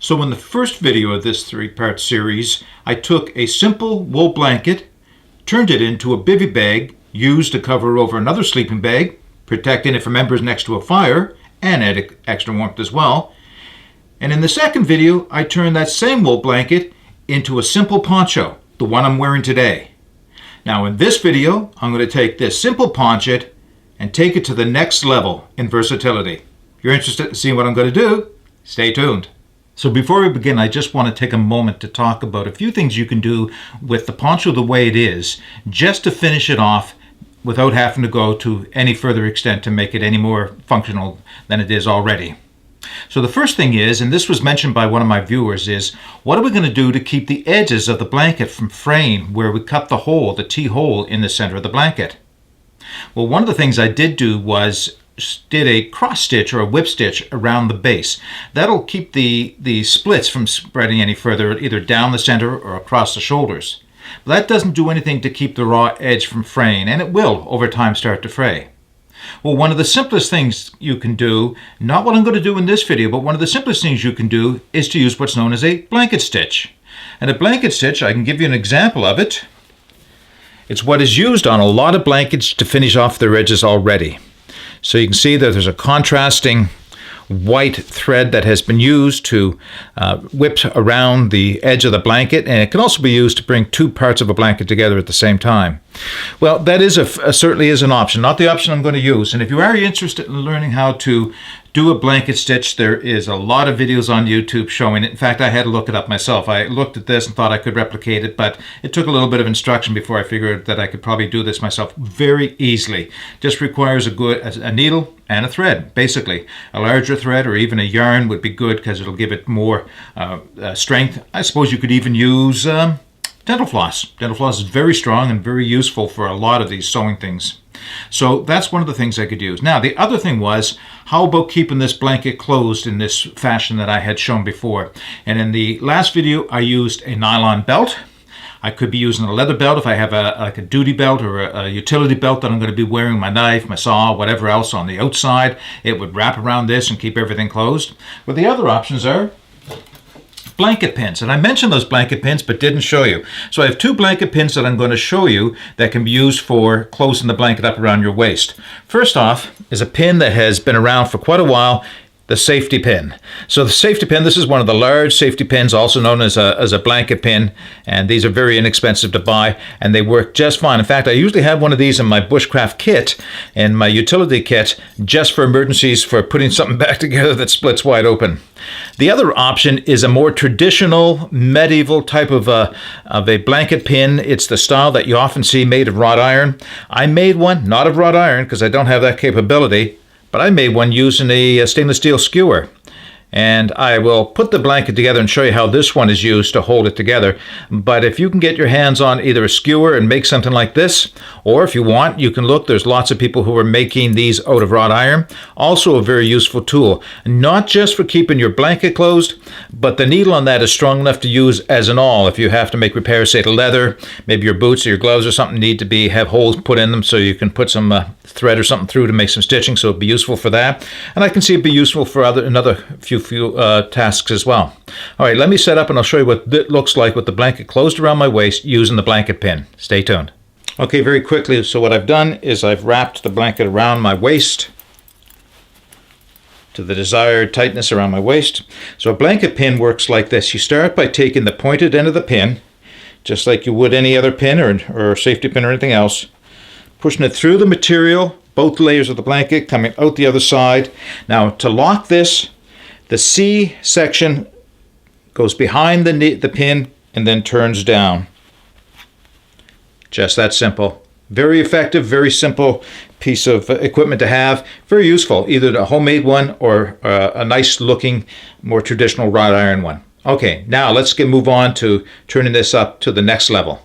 So in the first video of this three-part series, I took a simple wool blanket, turned it into a bivy bag used to cover over another sleeping bag, protecting it from embers next to a fire, and add extra warmth as well. And in the second video, I turned that same wool blanket into a simple poncho, the one I'm wearing today. Now in this video, I'm going to take this simple poncho and take it to the next level in versatility. If you're interested in seeing what I'm going to do, stay tuned. So before we begin, I just want to take a moment to talk about a few things you can do with the poncho the way it is, just to finish it off without having to go to any further extent to make it any more functional than it is already. So the first thing is, and this was mentioned by one of my viewers, is what are we going to do to keep the edges of the blanket from fraying where we cut the hole, the T-hole in the center of the blanket? Well, one of the things I did do was did a cross stitch or a whip stitch around the base. That'll keep the splits from spreading any further, either down the center or across the shoulders. But that doesn't do anything to keep the raw edge from fraying, and it will over time start to fray. Well, one of the simplest things you can do, not what I'm going to do in this video, but one of the simplest things you can do is to use what's known as a blanket stitch. And a blanket stitch, I can give you an example of it. It's what is used on a lot of blankets to finish off their edges already. So you can see that there's a contrasting white thread that has been used to whip around the edge of the blanket, and it can also be used to bring two parts of a blanket together at the same time. Well, that is certainly is an option, not the option I'm going to use. And if you are interested in learning how to do a blanket stitch, there is a lot of videos on YouTube showing it. In fact, I had to look it up myself. I looked at this and thought I could replicate it, but it took a little bit of instruction before I figured that I could probably do this myself very easily. Just requires a needle and a thread, basically. A larger thread or even a yarn would be good because it'll give it more strength. I suppose you could even use dental floss. Dental floss is very strong and very useful for a lot of these sewing things. So that's one of the things I could use. Now, the other thing was, how about keeping this blanket closed in this fashion that I had shown before? And in the last video, I used a nylon belt. I could be using a leather belt if I have like a duty belt or a utility belt that I'm going to be wearing my knife, my saw, whatever else on the outside. It would wrap around this and keep everything closed. But the other options are blanket pins, and I mentioned those blanket pins but didn't show you. So I have two blanket pins that I'm going to show you that can be used for closing the blanket up around your waist. First off is a pin that has been around for quite a while, the safety pin. So the safety pin, this is one of the large safety pins, also known as a blanket pin, and these are very inexpensive to buy, and they work just fine. In fact, I usually have one of these in my bushcraft kit and my utility kit just for emergencies, for putting something back together that splits wide open. The other option is a more traditional medieval type of a blanket pin. It's the style that you often see made of wrought iron. I made one, not of wrought iron because I don't have that capability, but I made one using a stainless steel skewer. And I will put the blanket together and show you how this one is used to hold it together. But if you can get your hands on either a skewer and make something like this, or if you want, you can look, there's lots of people who are making these out of wrought iron. Also a very useful tool, not just for keeping your blanket closed, but the needle on that is strong enough to use as an awl. If you have to make repairs, say to leather, maybe your boots or your gloves or something need to have holes put in them so you can put some thread or something through to make some stitching, so it'd be useful for that. And I can see it'd be useful for another few tasks as well. All right, let me set up and I'll show you what it looks like with the blanket closed around my waist using the blanket pin. Stay tuned. Okay, very quickly, so what I've done is I've wrapped the blanket around my waist to the desired tightness around my waist. So a blanket pin works like this. You start by taking the pointed end of the pin, just like you would any other pin or safety pin or anything else, pushing it through the material, both layers of the blanket, coming out the other side. Now, to lock this, the C section goes behind the pin and then turns down. Just that simple. Very effective, very simple piece of equipment to have. Very useful, either a homemade one or a nice looking, more traditional wrought iron one. Okay, now let's move on to turning this up to the next level.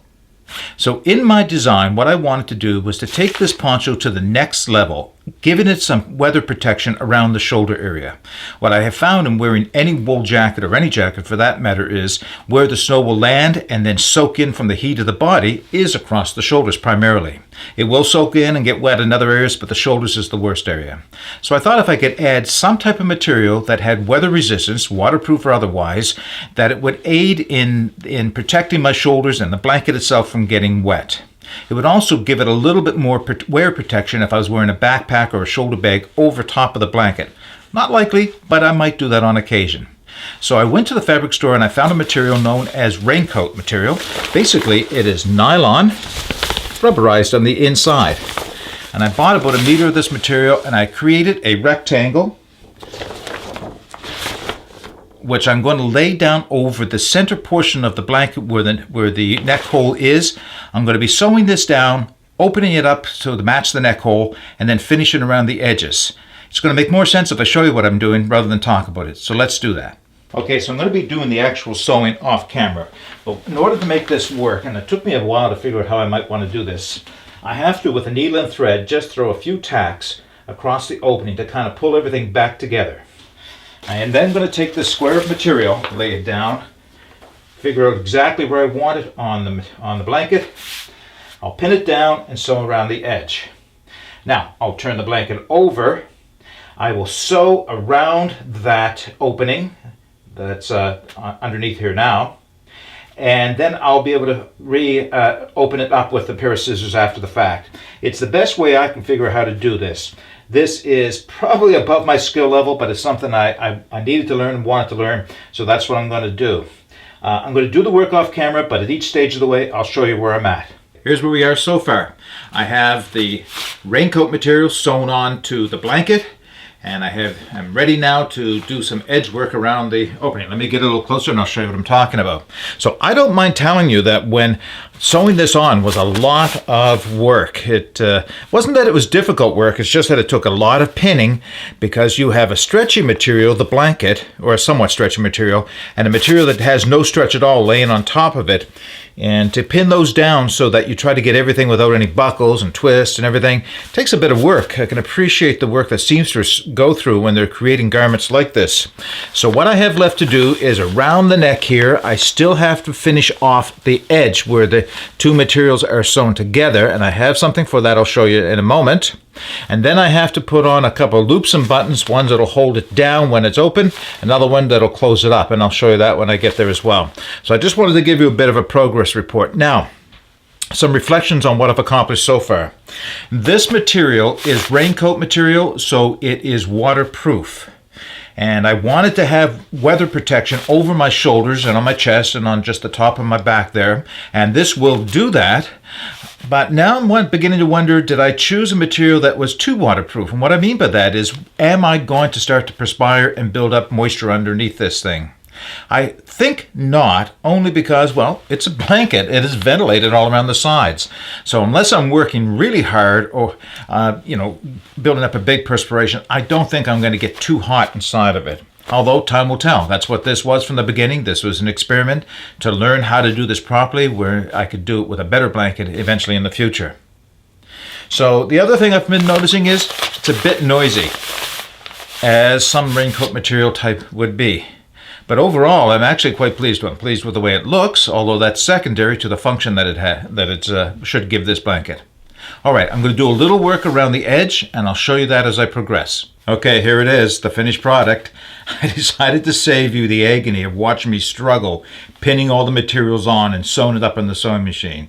So in my design, what I wanted to do was to take this poncho to the next level. giving it some weather protection around the shoulder area. What I have found in wearing any wool jacket, or any jacket for that matter, is where the snow will land and then soak in from the heat of the body is across the shoulders primarily. It will soak in and get wet in other areas, but the shoulders is the worst area. So I thought if I could add some type of material that had weather resistance, waterproof or otherwise, that it would aid in protecting my shoulders and the blanket itself from getting wet. It would also give it a little bit more wear protection if I was wearing a backpack or a shoulder bag over top of the blanket. Not likely, but I might do that on occasion. So I went to the fabric store and I found a material known as raincoat material. Basically, it is nylon, rubberized on the inside. And I bought about 1 meter of this material and I created a rectangle which I'm going to lay down over the center portion of the blanket where the neck hole is. I'm going to be sewing this down, opening it up to match the neck hole, and then finishing around the edges. It's going to make more sense if I show you what I'm doing rather than talk about it. So let's do that. Okay, so I'm going to be doing the actual sewing off camera. But in order to make this work, and it took me a while to figure out how I might want to do this, I have to, with a needle and thread, just throw a few tacks across the opening to kind of pull everything back together. I am then going to take this square of material, lay it down, figure out exactly where I want it on the blanket. I'll pin it down and sew around the edge. Now, I'll turn the blanket over. I will sew around that opening that's underneath here now. And then I'll be able to open it up with a pair of scissors after the fact. It's the best way I can figure out how to do this. This is probably above my skill level, but it's something I needed to learn and wanted to learn, so that's what I'm going to do. I'm going to do the work off camera, but at each stage of the way, I'll show you where I'm at. Here's where we are so far. I have the raincoat material sewn on to the blanket, and I'm ready now to do some edge work around the opening. Let me get a little closer and I'll show you what I'm talking about. So I don't mind telling you that when sewing this on was a lot of work. It wasn't that it was difficult work, it's just that it took a lot of pinning because you have a stretchy material, the blanket, or a somewhat stretchy material, and a material that has no stretch at all laying on top of it. And to pin those down so that you try to get everything without any buckles and twists and everything takes a bit of work. I can appreciate the work that seamsters go through when they're creating garments like this. So what I have left to do is around the neck here, I still have to finish off the edge where the two materials are sewn together, and I have something for that I'll show you in a moment. And then I have to put on a couple of loops and buttons, one that'll hold it down when it's open, another one that'll close it up, and I'll show you that when I get there as well. So I just wanted to give you a bit of a progress report. Now, some reflections on what I've accomplished so far. This material is raincoat material, so it is waterproof. And I wanted to have weather protection over my shoulders and on my chest and on just the top of my back there. And this will do that. But now I'm beginning to wonder, did I choose a material that was too waterproof? And what I mean by that is, am I going to start to perspire and build up moisture underneath this thing? I think not, only because, well, it's a blanket. It is ventilated all around the sides. So unless I'm working really hard or, building up a big perspiration, I don't think I'm going to get too hot inside of it. Although time will tell. That's what this was from the beginning. This was an experiment to learn how to do this properly, where I could do it with a better blanket eventually in the future. So the other thing I've been noticing is it's a bit noisy, as some raincoat material type would be. But overall, I'm actually quite pleased. I'm pleased with the way it looks, although that's secondary to the function that it should give this blanket. All right, I'm going to do a little work around the edge, and I'll show you that as I progress. Okay, here it is, the finished product. I decided to save you the agony of watching me struggle, pinning all the materials on and sewing it up in the sewing machine.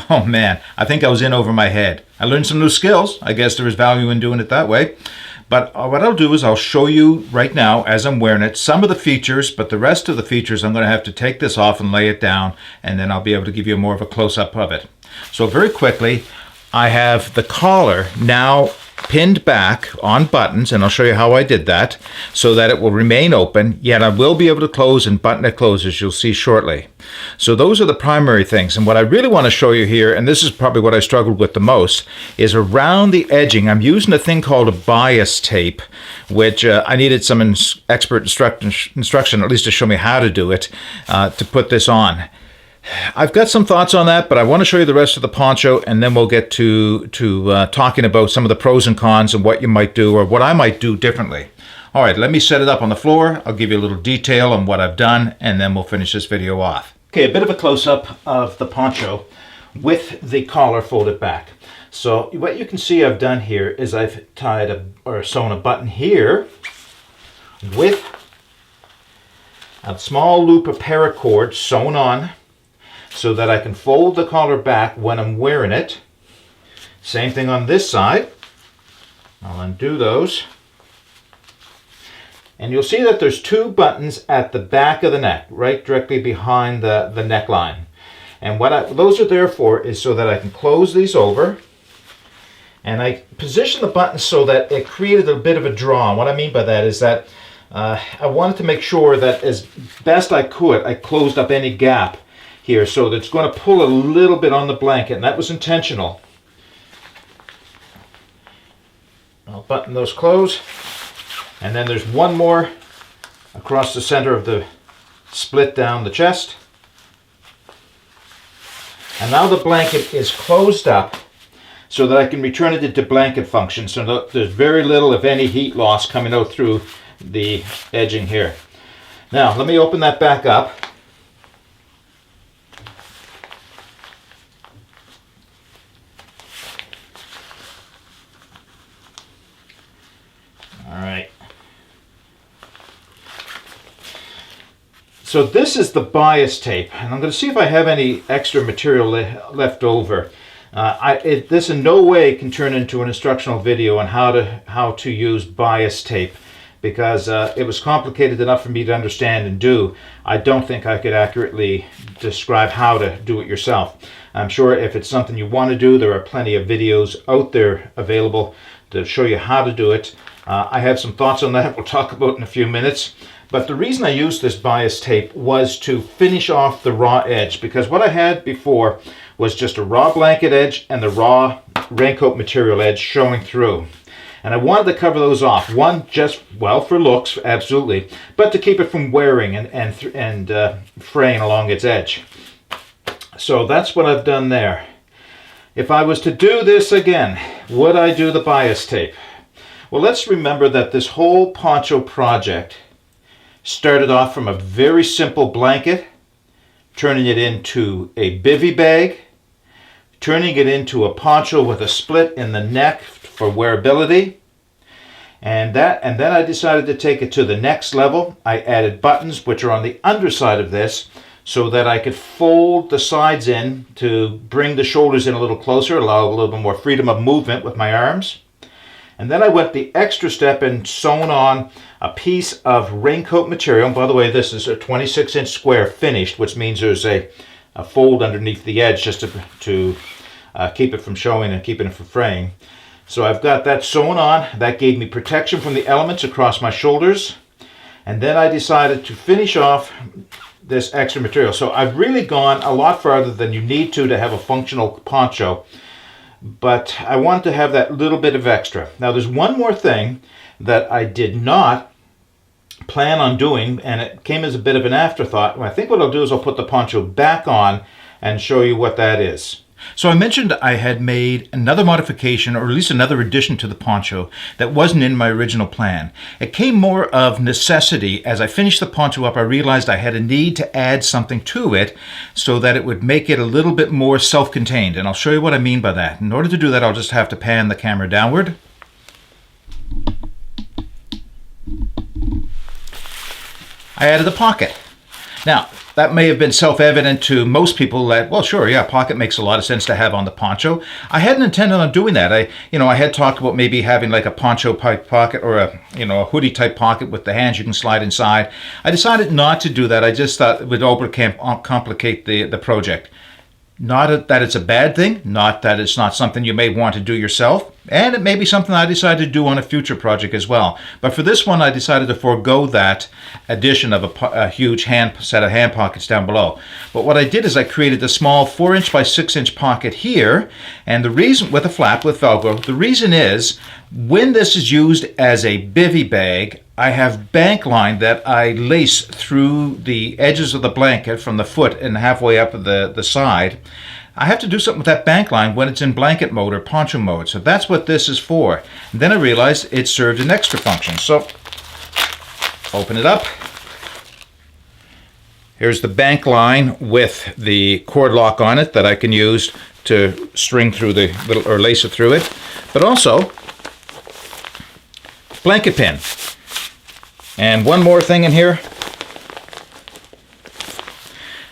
Oh man, I think I was in over my head. I learned some new skills. I guess there is value in doing it that way. But what I'll do is I'll show you right now, as I'm wearing it, some of the features, but the rest of the features I'm going to have to take this off and lay it down, and then I'll be able to give you more of a close-up of it. So very quickly, I have the collar now pinned back on buttons, and I'll show you how I did that, so that it will remain open, yet I will be able to close and button it closed, as you'll see shortly. So those are the primary things, and what I really want to show you here, and this is probably what I struggled with the most, is around the edging. I'm using a thing called a bias tape, which I needed some expert instruction, at least to show me how to do it, to put this on. I've got some thoughts on that, but I want to show you the rest of the poncho, and then we'll get to talking about some of the pros and cons and what you might do or what I might do differently. All right, let me set it up on the floor. I'll give you a little detail on what I've done, and then we'll finish this video off. Okay, a bit of a close-up of the poncho with the collar folded back. So what you can see I've done here is I've tied or sewn a button here with a small loop of paracord sewn on so that I can fold the collar back when I'm wearing it. Same thing on this side. I'll undo those. And you'll see that there's two buttons at the back of the neck, right directly behind the neckline. And what those are there for is so that I can close these over. And I position the buttons so that it created a bit of a draw. And what I mean by that is that I wanted to make sure that as best I could, I closed up any gap here so that it's going to pull a little bit on the blanket, and that was intentional. I'll button those close. And then there's one more across the center of the split down the chest. And now the blanket is closed up so that I can return it into blanket function. So there's very little, if any, heat loss coming out through the edging here. Now, let me open that back up. All right. So this is the bias tape, and I'm going to see if I have any extra material left over. This in no way can turn into an instructional video on how to use bias tape, because it was complicated enough for me to understand and do. I don't think I could accurately describe how to do it yourself. I'm sure if it's something you want to do, there are plenty of videos out there available to show you how to do it. I have some thoughts on that we'll talk about in a few minutes. But the reason I used this bias tape was to finish off the raw edge, because what I had before was just a raw blanket edge and the raw raincoat material edge showing through. And I wanted to cover those off. One, just, well, for looks, absolutely, but to keep it from wearing and fraying along its edge. So that's what I've done there. If I was to do this again, would I do the bias tape? Well, let's remember that this whole poncho project started off from a very simple blanket, turning it into a bivy bag, turning it into a poncho with a split in the neck for wearability, and then I decided to take it to the next level. I added buttons which are on the underside of this so that I could fold the sides in to bring the shoulders in a little closer, allow a little bit more freedom of movement with my arms. And then I went the extra step and sewn on a piece of raincoat material. And by the way, this is a 26-inch square finished, which means there's a fold underneath the edge just to keep it from showing and keeping it from fraying. So I've got that sewn on. That gave me protection from the elements across my shoulders. And then I decided to finish off this extra material. So I've really gone a lot farther than you need to have a functional poncho. But I wanted to have that little bit of extra. Now there's one more thing that I did not plan on doing, and it came as a bit of an afterthought. I think what I'll do is I'll put the poncho back on and show you what that is. So I mentioned I had made another modification, or at least another addition to the poncho that wasn't in my original plan. It came more of necessity. As I finished the poncho up, I realized I had a need to add something to it so that it would make it a little bit more self-contained. And I'll show you what I mean by that. In order to do that, I'll just have to pan the camera downward. I added a pocket. Now, that may have been self-evident to most people that, well, sure, yeah, pocket makes a lot of sense to have on the poncho. I hadn't intended on doing that. I had talked about maybe having like a poncho type pocket or a hoodie type pocket with the hands you can slide inside. I decided not to do that. I just thought it would overcomplicate the project. Not that it's a bad thing, not that it's not something you may want to do yourself, and it may be something I decided to do on a future project as well. But for this one, I decided to forego that addition of a huge set of hand pockets down below. But what I did is I created a small 4-inch by 6-inch pocket here, and the reason, with a flap with Velcro, the reason is when this is used as a bivy bag, I have bank line that I lace through the edges of the blanket from the foot and halfway up the side. I have to do something with that bank line when it's in blanket mode or poncho mode. So that's what this is for. And then I realized it served an extra function. So open it up. Here's the bank line with the cord lock on it that I can use to string through the little, or lace it through it. But also, blanket pin. And one more thing in here.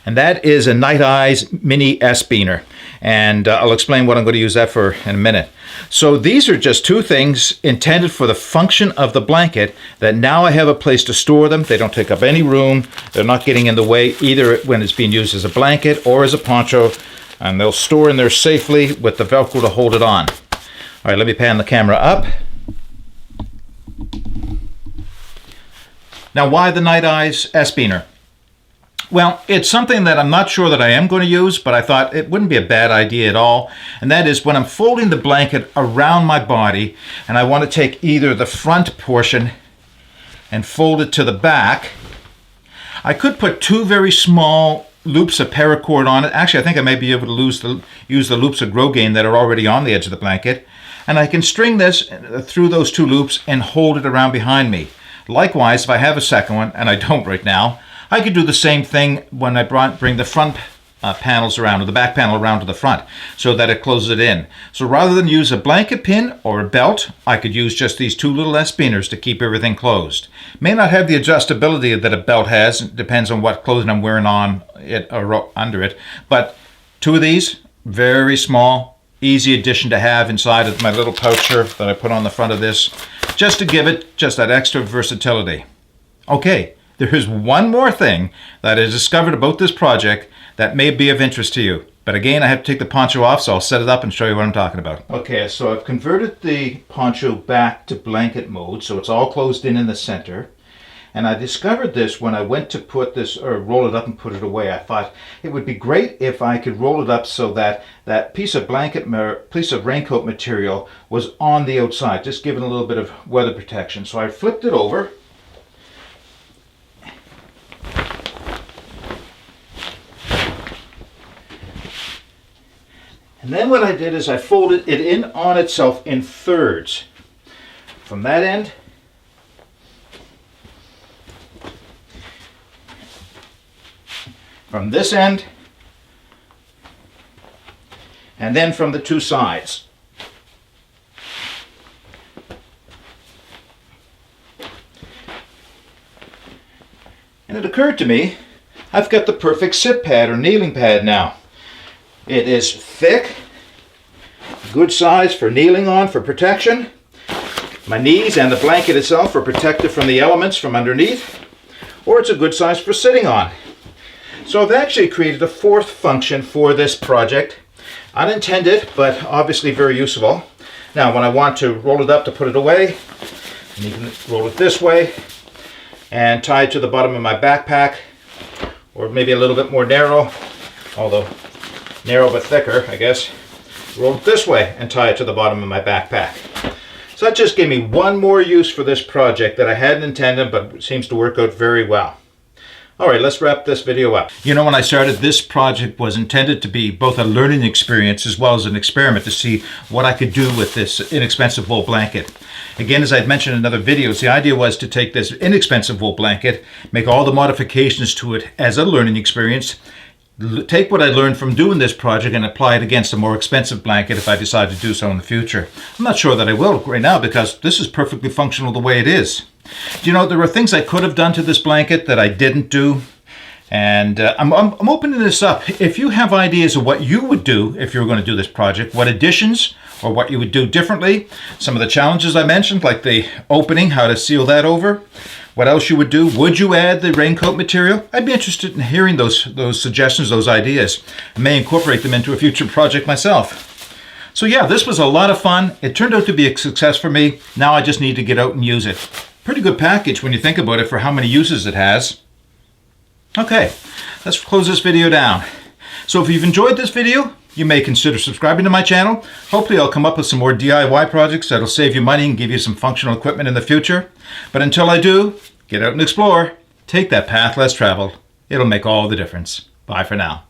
And that is a Night Eyes Mini S-Beaner. And I'll explain what I'm going to use that for in a minute. So these are just two things intended for the function of the blanket that now I have a place to store them. They don't take up any room. They're not getting in the way either when it's being used as a blanket or as a poncho. And they'll store in there safely with the Velcro to hold it on. All right, let me pan the camera up. Now, why the Night Eyes S-Beaner? Well, it's something that I'm not sure that I am going to use, but I thought it wouldn't be a bad idea at all. And that is when I'm folding the blanket around my body and I want to take either the front portion and fold it to the back, I could put two very small loops of paracord on it. Actually, I think I may be able to use the loops of Grosgain that are already on the edge of the blanket. And I can string this through those two loops and hold it around behind me. Likewise, if I have a second one, and I don't right now, I could do the same thing when I bring the front panels around, or the back panel around to the front, so that it closes it in. So rather than use a blanket pin or a belt, I could use just these two little S-Beaners to keep everything closed. May not have the adjustability that a belt has. It depends on what clothing I'm wearing on it or under it. But two of these, very small, easy addition to have inside of my little poucher that I put on the front of this, just to give it just that extra versatility. Okay. There is one more thing that I discovered about this project that may be of interest to you. But again, I have to take the poncho off, so I'll set it up and show you what I'm talking about. Okay, so I've converted the poncho back to blanket mode, so it's all closed in the center. And I discovered this when I went to put this, or roll it up and put it away. I thought it would be great if I could roll it up so that that piece of raincoat material was on the outside, just giving a little bit of weather protection. So I flipped it over. And then what I did is I folded it in on itself in thirds. From that end, from this end, and then from the two sides. And it occurred to me, I've got the perfect sit pad or kneeling pad now. It is thick, good size for kneeling on for protection. My knees and the blanket itself are protected from the elements from underneath, or it's a good size for sitting on. So I've actually created a fourth function for this project. Unintended, but obviously very useful. Now when I want to roll it up to put it away, and you can roll it this way and tie it to the bottom of my backpack, or maybe a little bit more narrow, although narrow but thicker, I guess. Roll it this way and tie it to the bottom of my backpack. So that just gave me one more use for this project that I hadn't intended, but seems to work out very well. All right, let's wrap this video up. You know, when I started, this project was intended to be both a learning experience as well as an experiment to see what I could do with this inexpensive wool blanket. Again, as I'd mentioned in other videos, the idea was to take this inexpensive wool blanket, make all the modifications to it as a learning experience, take what I learned from doing this project and apply it against a more expensive blanket if I decide to do so in the future. I'm not sure that I will right now because this is perfectly functional the way it is. You know, there were things I could have done to this blanket that I didn't do. And I'm opening this up. If you have ideas of what you would do if you were going to do this project, what additions or what you would do differently, some of the challenges I mentioned, like the opening, how to seal that over, what else you would do, would you add the raincoat material? I'd be interested in hearing those suggestions, those ideas. I may incorporate them into a future project myself. So yeah, this was a lot of fun. It turned out to be a success for me. Now I just need to get out and use it. Pretty good package when you think about it for how many uses it has. Okay, let's close this video down. So if you've enjoyed this video, you may consider subscribing to my channel. Hopefully I'll come up with some more DIY projects that'll save you money and give you some functional equipment in the future. But until I do, get out and explore. Take that path less traveled. It'll make all the difference. Bye for now.